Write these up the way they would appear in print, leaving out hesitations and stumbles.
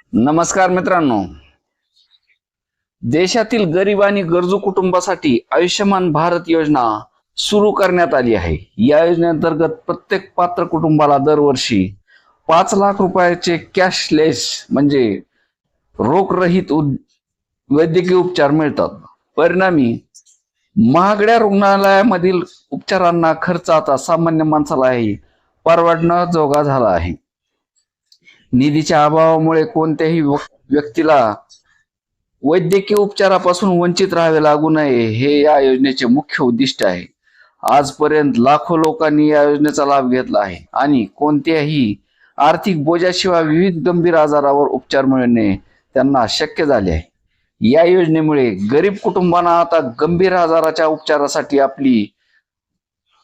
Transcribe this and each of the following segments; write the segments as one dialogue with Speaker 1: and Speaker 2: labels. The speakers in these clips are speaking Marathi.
Speaker 1: नमस्कार मित्रांनो. देशातील गरीब आणि गरजू कुटुंबासाठी आयुष्यमान भारत योजना सुरू करण्यात आली आहे. या योजनेअंतर्गत प्रत्येक पात्र कुटुंबाला दरवर्षी 5 लाख रुपयाचे कॅशलेस म्हणजे रोखरहित वैद्यकीय उपचार मिळतात. परिणामी महागड्या रुग्णालयामधील उपचारांना खर्च आता सामान्य माणसालाही परवडण्याजोगा झाला आहे. निधीच्या अभावामुळे कोणत्याही व्यक्तीला वैद्यकीय उपचारापासून वंचित राहावे लागू नये हे या योजनेचे मुख्य उद्दिष्ट आहे. आजपर्यंत लाखो लोकांनी या योजनेचा लाभ घेतला आहे आणि कोणत्याही आर्थिक बोजाशिवाय विविध गंभीर आजारावर उपचार मिळणे त्यांना शक्य झाले आहे. या योजनेमुळे गरीब कुटुंबांना आता गंभीर आजाराच्या उपचारासाठी आपली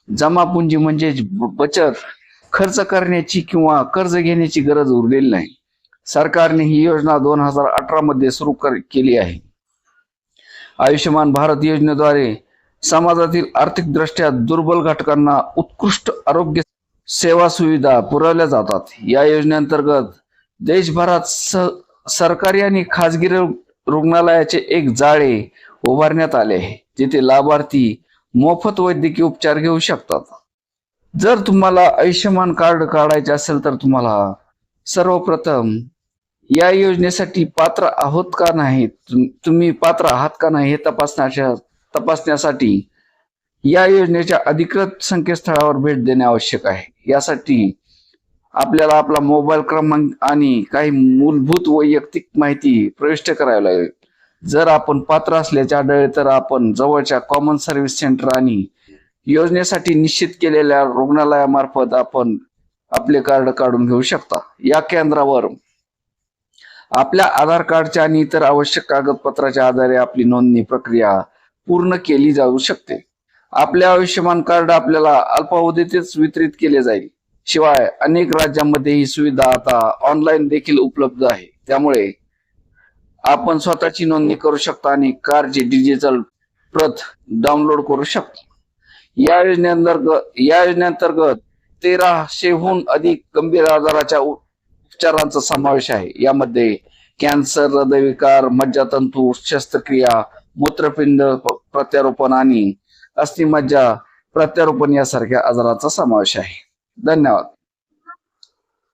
Speaker 1: जमापुंजी म्हणजे बचत खर्च करण्याची किंवा कर्ज घेण्याची गरज उरलेली नाही. सरकारने ही योजना 2018 मध्ये सुरू केली आहे. आयुष्यमान भारत योजनेद्वारे समाजातील आर्थिकदृष्ट्या दुर्बल घटकांना उत्कृष्ट आरोग्य सेवा सुविधा पुरवल्या जातात. या योजनेअंतर्गत देशभरात सरकारी आणि खाजगी रुग्णालयाचे एक जाळे उभारण्यात आले आहे, जिथे लाभार्थी मोफत वैद्यकीय उपचार घेऊ शकतात. जर तुम्हाला आयुष्यमान कार्ड काढायचे असेल तर तुम्हाला सर्वप्रथम या योजनेसाठी पात्र आहोत का नाही, तुम्ही पात्र आहात का नाही हे तपासण्यासाठी या योजनेच्या अधिकृत संकेतस्थळावर भेट देणे आवश्यक आहे. यासाठी आपल्याला आपला मोबाईल क्रमांक आणि काही मूलभूत वैयक्तिक माहिती प्रविष्ट करावी लागेल. जर आपण पात्र असल्याचे आढळले तर आपण जवळच्या कॉमन सर्व्हिस सेंटर आणि योजनेसाठी निश्चित केलेल्या रुग्णालयामार्फत आपण आपले कार्ड काढून घेऊ शकता. या केंद्रावर आपल्या आधार कार्डच्या आणि इतर आवश्यक कागदपत्राच्या आधारे आपली नोंदणी प्रक्रिया पूर्ण केली जाऊ शकते. आपले आयुष्यमान कार्ड आपल्याला अल्पावधीतच वितरित केले जाईल. शिवाय अनेक राज्यांमध्ये ही सुविधा आता ऑनलाईन देखील उपलब्ध आहे. त्यामुळे आपण स्वतःची नोंदणी करू शकता आणि कार्डची डिजिटल प्रत डाउनलोड करू शकता. या योजनेअंतर्गत 1300हून अधिक गंभीर आजाराच्या उपचारांचा समावेश आहे. यामध्ये कॅन्सर, हृदयविकार, मज्जातंतू शस्त्रक्रिया, मूत्रपिंड प्रत्यारोपण आणि अस्थिमज्जा प्रत्यारोपण यासारख्या आजाराचा समावेश आहे. धन्यवाद.